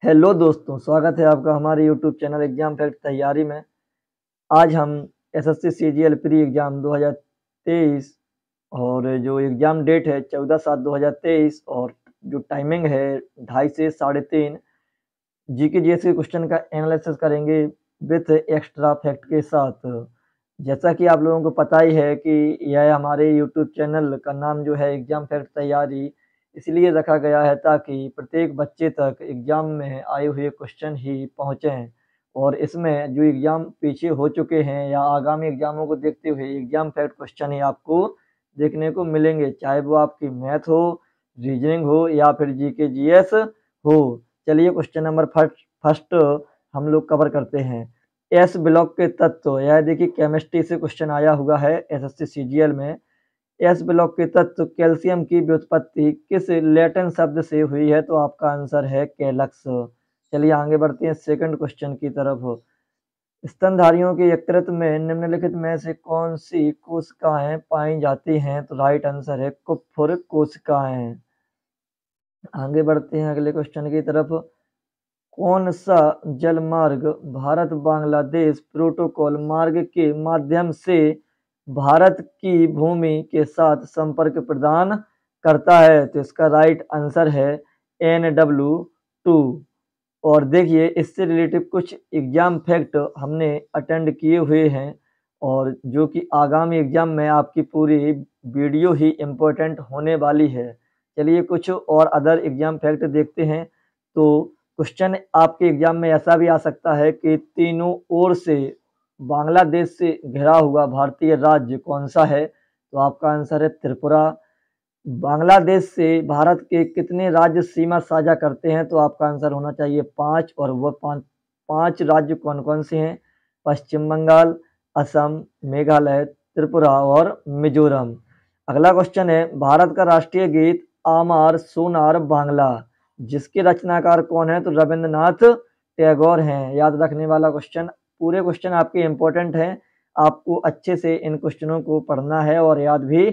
Hello दोस्तों, स्वागत है आपका हमारे यूट्यूब चैनल एग्जाम फैक्ट तैयारी में। आज हम एसएससी सीजीएल प्री एग्जाम 2023 और जो एग्जाम डेट है 14/7/2023 और जो टाइमिंग है 2:30 से 3:30 जीके जीएस के क्वेश्चन का एनालिसिस करेंगे विथ एक्स्ट्रा फैक्ट के साथ। जैसा कि आप लोगों को पता ही है कि यह हमारे यूट्यूब चैनल का नाम जो है एग्जाम फैक्ट तैयारी इसलिए रखा गया है ताकि प्रत्येक बच्चे तक एग्जाम में आए हुए क्वेश्चन ही पहुँचें और इसमें जो एग्जाम पीछे हो चुके हैं या आगामी एग्जामों को देखते हुए एग्जाम फैक्ट क्वेश्चन ही आपको देखने को मिलेंगे, चाहे वो आपकी मैथ हो, रीजनिंग हो या फिर जीके जीएस हो। चलिए क्वेश्चन नंबर फर्स्ट हम लोग कवर करते हैं। एस ब्लॉक के तत्व, यह देखिए केमिस्ट्री से क्वेश्चन आया हुआ है एसएससी सीजीएल में। एस ब्लॉक के तत्व कैल्शियम की व्युत्पत्ति किस लैटिन शब्द से हुई है? तो आपका आंसर है कैलक्स। चलिए आगे बढ़ते हैं सेकंड क्वेश्चन की तरफ। स्तनधारियों के यकृत में निम्नलिखित में से कौन सी कोशिकाएं पाई जाती हैं? तो राइट आंसर है कुप्फुर कोशिकाएं। आगे बढ़ते हैं अगले क्वेश्चन की तरफ। कौन सा जल मार्ग भारत बांग्लादेश प्रोटोकॉल मार्ग के माध्यम से भारत की भूमि के साथ संपर्क प्रदान करता है? तो इसका राइट आंसर है NW2। और देखिए इससे रिलेटिव कुछ एग्जाम फैक्ट हमने अटेंड किए हुए हैं और जो कि आगामी एग्जाम में आपकी पूरी वीडियो ही इम्पोर्टेंट होने वाली है। चलिए कुछ और अदर एग्जाम फैक्ट देखते हैं। तो क्वेश्चन आपके एग्जाम में ऐसा भी आ सकता है कि तीनों ओर से बांग्लादेश से घिरा हुआ भारतीय राज्य कौन सा है? तो आपका आंसर है त्रिपुरा। बांग्लादेश से भारत के कितने राज्य सीमा साझा करते हैं? तो आपका आंसर होना चाहिए 5 और वो पांच राज्य कौन कौन से हैं? पश्चिम बंगाल, असम, मेघालय, त्रिपुरा और मिजोरम। अगला क्वेश्चन है भारत का राष्ट्रीय गीत आमार सोनार बांग्ला, जिसके रचनाकार कौन है? तो रविंद्रनाथ टैगोर हैं। याद रखने वाला क्वेश्चन, पूरे क्वेश्चन आपके इंपॉर्टेंट हैं, आपको अच्छे से इन क्वेश्चनों को पढ़ना है और याद भी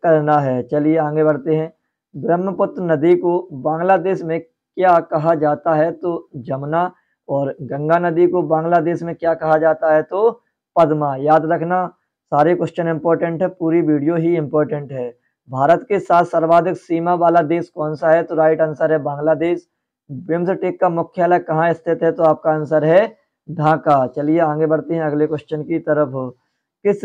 करना है। चलिए आगे बढ़ते हैं। ब्रह्मपुत्र नदी को बांग्लादेश में क्या कहा जाता है? तो जमुना। और गंगा नदी को बांग्लादेश में क्या कहा जाता है? तो पद्मा। याद रखना, सारे क्वेश्चन इंपॉर्टेंट है, पूरी वीडियो ही इंपॉर्टेंट है। भारत के साथ सर्वाधिक सीमा वाला देश कौन सा है? तो राइट आंसर है बांग्लादेश। बिम्सटेक का मुख्यालय कहाँ स्थित है? तो आपका आंसर है ढाका। चलिए आगे बढ़ते हैं अगले क्वेश्चन की तरफ। किस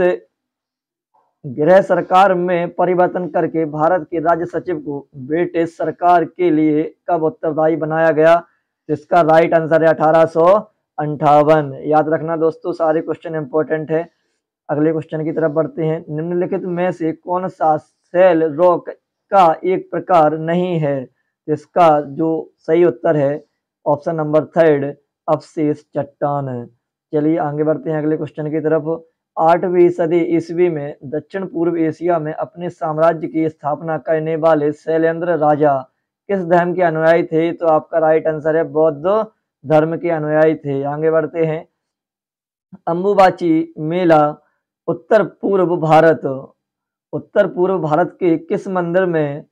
गृह सरकार में परिवर्तन करके भारत के राज्य सचिव को ब्रिटिश सरकार के लिए कब उत्तरदायी बनाया गया? तो इसका राइट आंसर है 1858। याद रखना दोस्तों, सारे क्वेश्चन इंपॉर्टेंट है। अगले क्वेश्चन की तरफ बढ़ते हैं। निम्नलिखित में से कौन सा सेल रॉक का एक प्रकार नहीं है? तो इसका जो सही उत्तर है ऑप्शन नंबर थर्ड, अवशेष चट्टान है। चलिए आगे बढ़ते हैं अगले क्वेश्चन की तरफ। 8वीं सदी ईस्वी में दक्षिण पूर्व एशिया में अपने साम्राज्य की स्थापना करने वाले शैलेंद्र राजा किस धर्म के अनुयायी थे? तो आपका राइट आंसर है बौद्ध धर्म के अनुयायी थे। आगे बढ़ते हैं। अंबुबाची मेला उत्तर पूर्व भारत के किस मंदिर में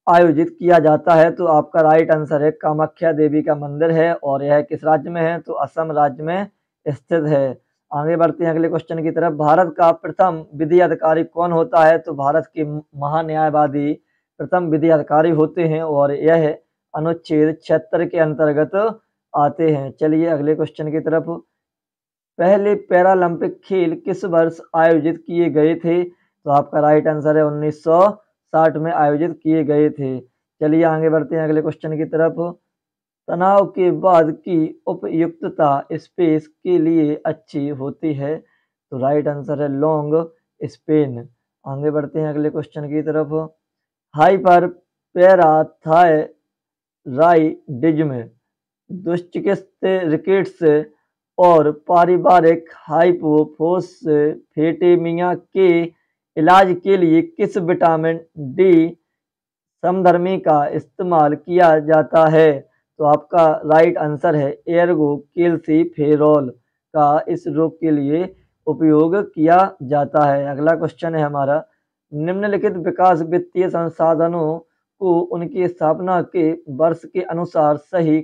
आयोजित किया जाता है? तो आपका राइट आंसर है कामाख्या देवी का मंदिर है और यह किस राज्य में है? तो असम राज्य में स्थित है। आगे बढ़ते हैं अगले क्वेश्चन की तरफ। भारत का प्रथम विधि अधिकारी कौन होता है? तो भारत के महान्यायवादी प्रथम विधि अधिकारी होते हैं और यह अनुच्छेद 76 के अंतर्गत आते हैं। चलिए अगले क्वेश्चन की तरफ। पहले पैरालंपिक खेल किस वर्ष आयोजित किए गए थे? तो आपका राइट आंसर है 1960 में आयोजित किए गए थे। चलिए आगे बढ़ते हैं अगले क्वेश्चन की तरफ। तनाव के बाद की उपयुक्तता स्पेस के लिए अच्छी होती है? तो राइट आंसर है लॉन्ग स्पेन। आगे बढ़ते हैं अगले क्वेश्चन की तरफ। हाइपर पैराथायराइडिज्म, दुष्चिकित्सीय रिकेट्स और पारिवारिक हाइपोफोस्फेटेमिया के इलाज के लिए किस विटामिन डी समधर्मी का इस्तेमाल किया जाता है? तो आपका राइट आंसर है एर्गो कैल्सीफेरॉल का इस रोग के लिए उपयोग किया जाता है। अगला क्वेश्चन है हमारा। निम्नलिखित विकास वित्तीय संसाधनों को उनकी स्थापना के वर्ष के अनुसार सही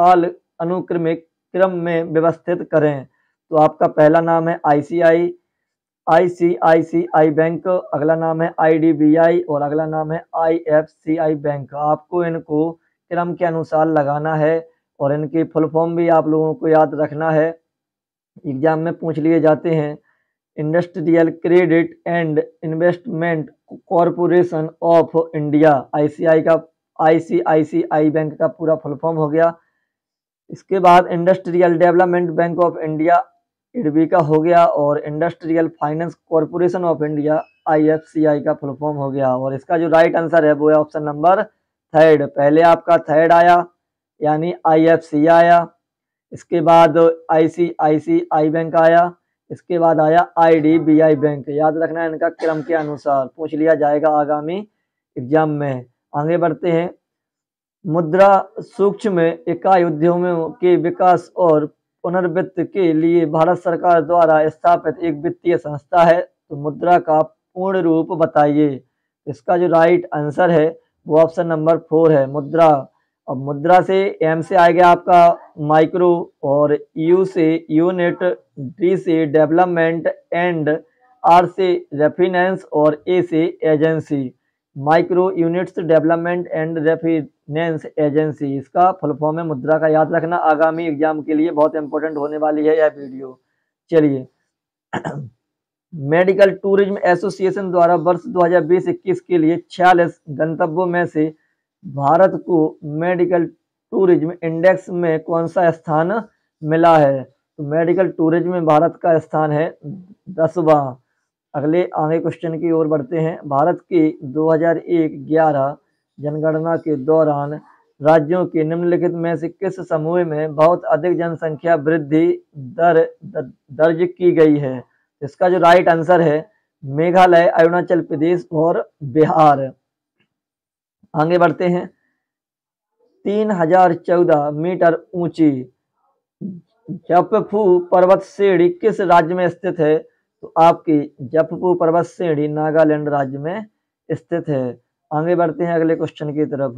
काल अनुक्रमिक क्रम में व्यवस्थित करें। तो आपका पहला नाम है आईसीआईसीआई बैंक, अगला नाम है आईडीबीआई और अगला नाम है आईएफसीआई बैंक। आपको इनको क्रम के अनुसार लगाना है और इनकी फुल फॉर्म भी आप लोगों को याद रखना है, एग्जाम में पूछ लिए जाते हैं। Industrial credit and investment corporation of India, ICICI bank का पूरा फुल फॉर्म हो गया। इसके बाद industrial development bank of India, IDB का हो गया, और industrial finance corporation of India, IFCI का फुल फॉर्म हो गया। और इसका जो राइट आंसर है वो है ऑप्शन नंबर 3। पहले आपका 3 आया यानी IFCI आया, इसके बाद ICICI बैंक आया, इसके बाद आया IDBI बैंक। याद रखना है इनका क्रम के अनुसार, पूछ लिया जाएगा आगामी एग्जाम में। आगे बढ़ते हैं। मुद्रा सूक्ष्म इकाई उद्यमों के विकास और पुनर्वित्त के लिए भारत सरकार द्वारा स्थापित एक वित्तीय संस्था है। तो मुद्रा का पूर्ण रूप बताइए। इसका जो राइट आंसर है वो ऑप्शन नंबर 4 है, मुद्रा। अब मुद्रा से M से आ गया आपका माइक्रो, और U से यूनिट, D से डेवलपमेंट एंड R से रेफिनेंस और A से agency. Micro units development and refinance agency, इसका फुल फॉर्म है मुद्रा का। याद रखना, आगामी एग्जाम के लिए बहुत इंपॉर्टेंट होने वाली है यह वीडियो। चलिए मेडिकल टूरिज्म एसोसिएशन द्वारा वर्ष 2020-21 के लिए 46 गंतव्यों में से भारत को मेडिकल टूरिज्म इंडेक्स में कौन सा स्थान मिला है? तो मेडिकल टूरिज्म में भारत का स्थान है 10वां। अगले आगे क्वेश्चन की ओर बढ़ते हैं। भारत की 2001-11 जनगणना के दौरान राज्यों के निम्नलिखित में से किस समूह में बहुत अधिक जनसंख्या वृद्धि दर दर्ज की गई है? इसका जो राइट आंसर है मेघालय, अरुणाचल प्रदेश और बिहार। आगे बढ़ते हैं। 3014 मीटर ऊंची जपफू पर्वत श्रेणी किस राज्य में स्थित है? तो आपकी जपफू पर्वत श्रेणी नागालैंड राज्य में स्थित है। आगे बढ़ते हैं अगले क्वेश्चन की तरफ।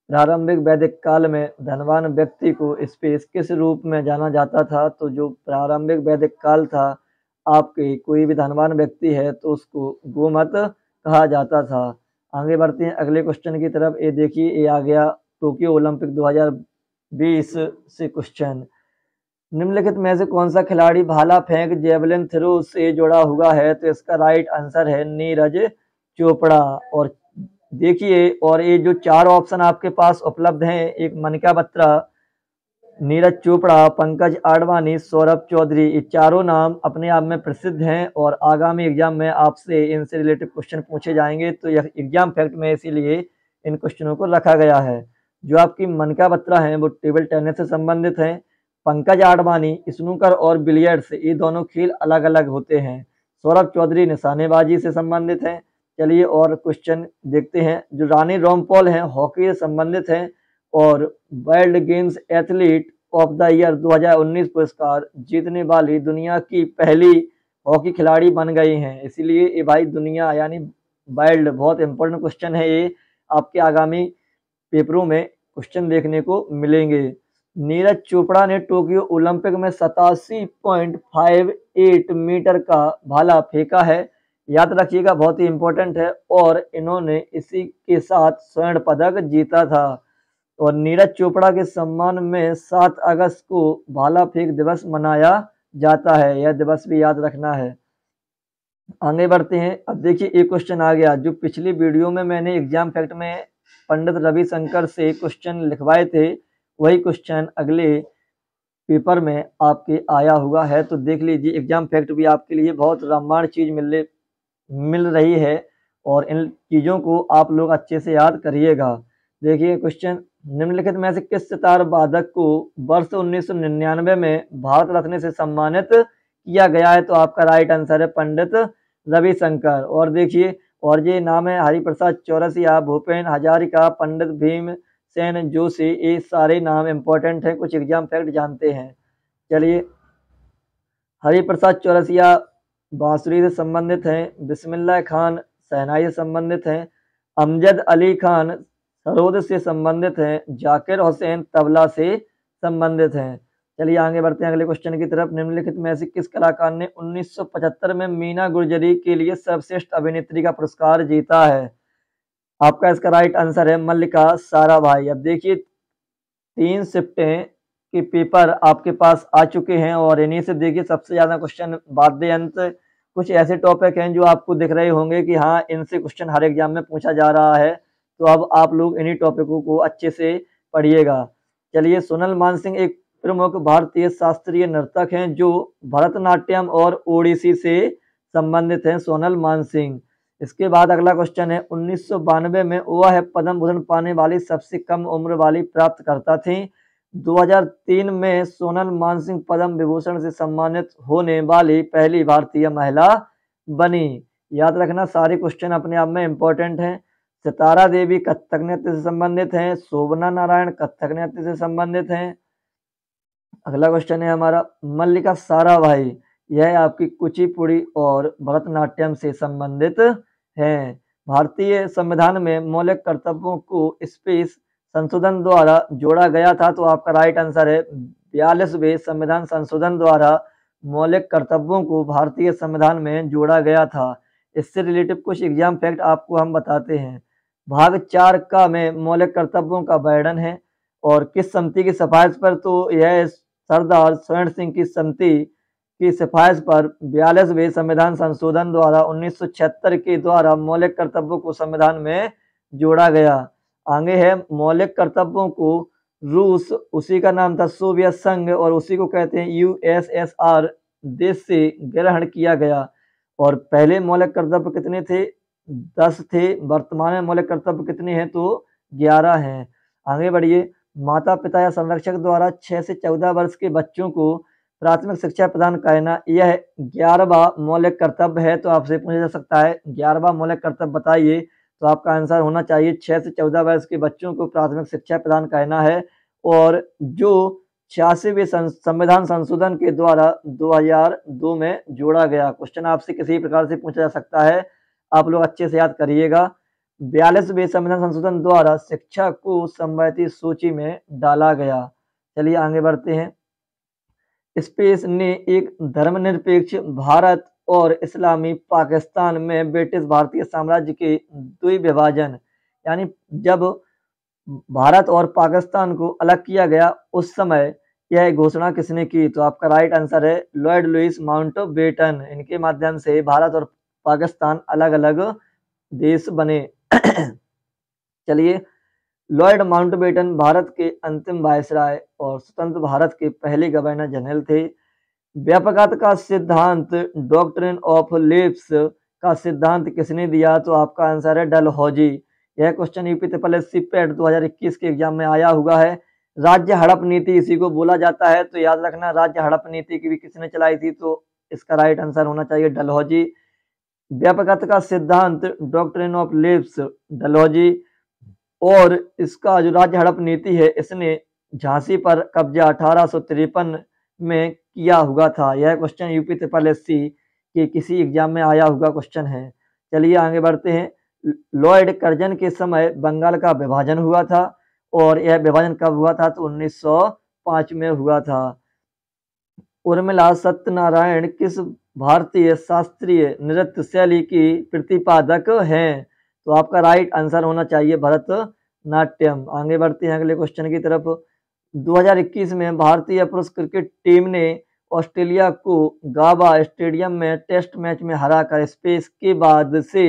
प्रारंभिक वैदिक काल में धनवान व्यक्ति को स्पेस किस रूप में जाना जाता था? तो जो प्रारंभिक वैदिक काल था, आपके कोई भी धनवान व्यक्ति है तो उसको गोमत कहा जाता था। आगे बढ़ते हैं अगले क्वेश्चन की तरफ। ये देखिए, ये आ गया टोक्यो ओलंपिक 2020 से क्वेश्चन। निम्नलिखित में से कौन सा खिलाड़ी भाला फेंक जेवलिन थ्रो से जुड़ा हुआ है? तो इसका राइट आंसर है नीरज चोपड़ा। और देखिए, और ये जो 4 ऑप्शन आपके पास उपलब्ध हैं, एक मनिका बत्रा, नीरज चोपड़ा, पंकज आडवाणी, सौरभ चौधरी, ये चारों नाम अपने आप में प्रसिद्ध हैं और आगामी एग्जाम में आपसे इनसे रिलेटेड क्वेश्चन पूछे जाएंगे। तो यह एग्जाम फैक्ट में इसीलिए इन क्वेश्चनों को रखा गया है। जो आपकी मनिका बत्रा हैं वो टेबल टेनिस से संबंधित हैं। पंकज आडवाणी स्नूकर और बिलियर्ड्स, ये दोनों खेल अलग अलग होते हैं। सौरभ चौधरी निशानेबाजी से संबंधित हैं। चलिए और क्वेश्चन देखते हैं। जो रानी रामपाल हैं हॉकी से संबंधित हैं और world games athlete of the year 2019 पुरस्कार जीतने वाली दुनिया की पहली हॉकी खिलाड़ी बन गई हैं। इसीलिए ये भाई दुनिया यानी वर्ल्ड, बहुत इंपॉर्टेंट क्वेश्चन है ये, आपके आगामी पेपरों में क्वेश्चन देखने को मिलेंगे। नीरज चोपड़ा ने टोक्यो ओलंपिक में 87.58 मीटर का भाला फेंका है। याद रखिएगा, बहुत ही इंपॉर्टेंट है। और इन्होंने इसी के साथ स्वर्ण पदक जीता था। और नीरज चोपड़ा के सम्मान में 7 अगस्त को भाला फेंक दिवस मनाया जाता है। यह दिवस भी याद रखना है। आगे बढ़ते हैं। अब देखिए एक क्वेश्चन आ गया जो पिछली वीडियो में मैंने एग्जाम फैक्ट में पंडित रविशंकर से क्वेश्चन लिखवाए थे, वही क्वेश्चन अगले पेपर में आपके आया हुआ है। तो देख लीजिए, एग्जाम फैक्ट भी आपके लिए बहुत रामबाण चीज मिल रही है और इन चीज़ों को आप लोग अच्छे से याद करिएगा। देखिए क्वेश्चन, निम्नलिखित में से किस सितार वादक को वर्ष 1999 में भारत रत्न से सम्मानित किया गया है? तो आपका राइट आंसर है पंडित रविशंकर। और देखिए, और ये नाम है हरिप्रसाद चौरसिया, भूपेन हजारिका, पंडित भीमसेन जोशी। ये सारे नाम इंपॉर्टेंट हैं, कुछ एग्जाम फैक्ट जानते हैं। चलिए, हरिप्रसाद चौरसिया बांसुरी से संबंधित हैं। बिस्मिल्लाह खान शहनाई से संबंधित हैं। अमजद अली खान सरोद से संबंधित हैं। जाकिर हुसैन तबला से संबंधित हैं। चलिए आगे बढ़ते हैं अगले क्वेश्चन की तरफ। निम्नलिखित में से किस कलाकार ने 1975 में मीना गुरजरी के लिए सर्वश्रेष्ठ अभिनेत्री का पुरस्कार जीता है? आपका इसका राइट आंसर है मल्लिका साराभाई। अब देखिए 3 शिफ्टें के पेपर आपके पास आ चुके हैं और इन्हीं से देखिए सबसे ज्यादा क्वेश्चन बाध्य अंत कुछ ऐसे टॉपिक हैं जो आपको दिख रहे होंगे कि हाँ इनसे क्वेश्चन हर एग्जाम में पूछा जा रहा है, तो अब आप लोग इन्हीं टॉपिकों को अच्छे से पढ़िएगा। चलिए, सोनल मानसिंह एक प्रमुख भारतीय शास्त्रीय नर्तक हैं जो भरतनाट्यम और ओडिसी से संबंधित हैं। सोनल मानसिंह। इसके बाद अगला क्वेश्चन है 1992 में वह पद्म भूषण पाने वाली सबसे कम उम्र वाली प्राप्तकर्ता थी। 2003 में सोनल मानसिंह पद्म विभूषण से सम्मानित होने वाली पहली भारतीय महिला बनी। याद रखना सारे क्वेश्चन अपने आप में इंपॉर्टेंट हैं। सितारा देवी कथक नृत्य से संबंधित हैं। शोभना नारायण कथक नृत्य से संबंधित हैं। अगला क्वेश्चन है हमारा मल्लिका साराभाई, यह आपकी कुचिपुड़ी और भरतनाट्यम से संबंधित हैं। भारतीय संविधान में मौलिक कर्तव्यों को स्पेस संशोधन द्वारा जोड़ा गया था, तो आपका राइट आंसर है 42वें संविधान संशोधन द्वारा मौलिक कर्तव्यों को भारतीय संविधान में जोड़ा गया था। इससे रिलेटेड कुछ एग्जाम फैक्ट आपको हम बताते हैं। भाग 4 का में मौलिक कर्तव्यों का वर्णन है और किस समिति की सिफारिश पर, तो यह सरदार स्वर्ण सिंह की समिति की सिफारिश पर 42वें संविधान संशोधन द्वारा 1976 के द्वारा मौलिक कर्तव्यों को संविधान में जोड़ा गया। आगे है मौलिक कर्तव्यों को रूस, उसी का नाम था सोवियत संघ और उसी को कहते हैं यूएसएसआर देश से ग्रहण किया गया। और पहले मौलिक कर्तव्य कितने थे? 10 थे। वर्तमान में मौलिक कर्तव्य कितने हैं? तो 11 हैं। आगे बढ़िए। माता पिता या संरक्षक द्वारा 6 से 14 वर्ष के बच्चों को प्राथमिक शिक्षा प्रदान करना यह 11वां मौलिक कर्तव्य है। तो आपसे पूछा जा सकता है 11वां मौलिक कर्तव्य बताइए, तो आपका आंसर होना चाहिए 6 से 14 वर्ष के बच्चों को प्राथमिक शिक्षा प्रदान करना है। और जो 86वें संविधान संशोधन के द्वारा 2002 में जोड़ा गया। क्वेश्चन आपसे किसी प्रकार से पूछा जा सकता है, आप लोग अच्छे से याद करिएगा। 42वें संविधान संशोधन द्वारा शिक्षा को समवर्ती सूची में डाला गया। चलिए आगे बढ़ते हैं। स्पेस ने एक धर्मनिरपेक्ष भारत और इस्लामी पाकिस्तान में ब्रिटिश भारतीय साम्राज्य के द्विविभाजन, यानी जब भारत और पाकिस्तान को अलग किया गया उस समय यह घोषणा किसने की? तो आपका राइट आंसर है लॉर्ड लुईस माउंटबेटन। इनके माध्यम से भारत और पाकिस्तान अलग अलग देश बने। चलिए, लॉर्ड माउंटबेटन भारत के अंतिम वायसराय और स्वतंत्र भारत के पहले गवर्नर जनरल थे। व्यापकता का सिद्धांत, डॉक्ट्रिन ऑफ लीव्स का सिद्धांत किसने दिया? तो आपका आंसर है डलहौजी। यह क्वेश्चन यूपी एसएससी पेट 2021 के एग्जाम में आया हुआ है। राज्य हड़प नीति इसी को बोला जाता है, तो याद रखना राज्य हड़प नीति की भी किसने चलाई थी? तो इसका राइट आंसर होना चाहिए डलहौजी। व्यापकता का सिद्धांत, डॉक्ट्रिन ऑफ लीव्स, डलहौजी। और इसका जो राज्य हड़प नीति है इसने झांसी पर कब्जा 1853 में किया हुआ था। यह क्वेश्चन यूपी एसएससी के किसी एग्जाम में आया हुआ क्वेश्चन है। चलिए आगे बढ़ते हैं। लॉर्ड कर्जन के समय बंगाल का विभाजन हुआ था और यह विभाजन कब हुआ था? तो 1905 में हुआ था। उर्मिला सत्यनारायण किस भारतीय शास्त्रीय नृत्य शैली की प्रतिपादक हैं? तो आपका राइट आंसर होना चाहिए भरतनाट्यम। आगे बढ़ते हैं अगले क्वेश्चन की तरफ। 2021 में भारतीय पुरुष क्रिकेट टीम ने ऑस्ट्रेलिया को गाबा स्टेडियम में टेस्ट मैच में हराकर स्पेस के बाद से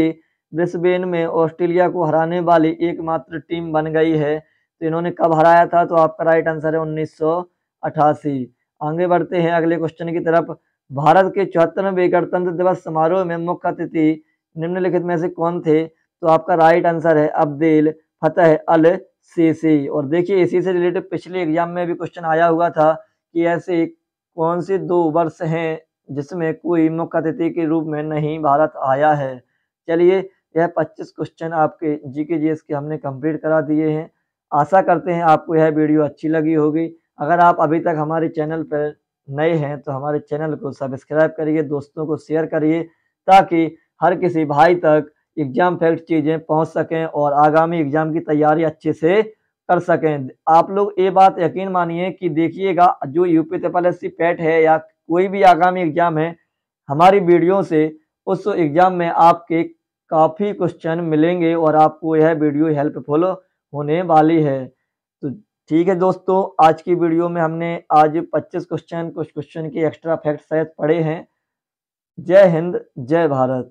ब्रिस्बेन में ऑस्ट्रेलिया को हराने वाली एकमात्र टीम बन गई है। तो इन्होंने कब हराया था? तो आपका राइट आंसर है 1988। आगे बढ़ते हैं अगले क्वेश्चन की तरफ। भारत के 74वें गणतंत्र दिवस समारोह में मुख्य अतिथि निम्नलिखित में से कौन थे? तो आपका राइट आंसर है अब्देल फतेह अल सीसी। और देखिए इसी से रिलेटेड पिछले एग्जाम में भी क्वेश्चन आया हुआ था कि ऐसे कौन से 2 वर्ष हैं जिसमें कोई मुख्य अतिथि के रूप में नहीं भारत आया है। चलिए, यह 25 क्वेश्चन आपके जीके जीएस के हमने कंप्लीट करा दिए हैं। आशा करते हैं आपको यह वीडियो अच्छी लगी होगी। अगर आप अभी तक हमारे चैनल पर नए हैं तो हमारे चैनल को सब्सक्राइब करिए, दोस्तों को शेयर करिए, ताकि हर किसी भाई तक एग्जाम फैक्ट चीज़ें पहुंच सकें और आगामी एग्जाम की तैयारी अच्छे से कर सकें। आप लोग ये बात यकीन मानिए कि देखिएगा, जो UP triple S C PET है या कोई भी आगामी एग्जाम है, हमारी वीडियो से उस एग्जाम में आपके काफ़ी क्वेश्चन मिलेंगे और आपको यह वीडियो हेल्पफुल होने वाली है। तो ठीक है दोस्तों, आज की वीडियो में हमने आज 25 क्वेश्चन, कुछ क्वेश्चन के एक्स्ट्रा फैक्ट शायद पढ़े हैं। जय हिंद, जय भारत।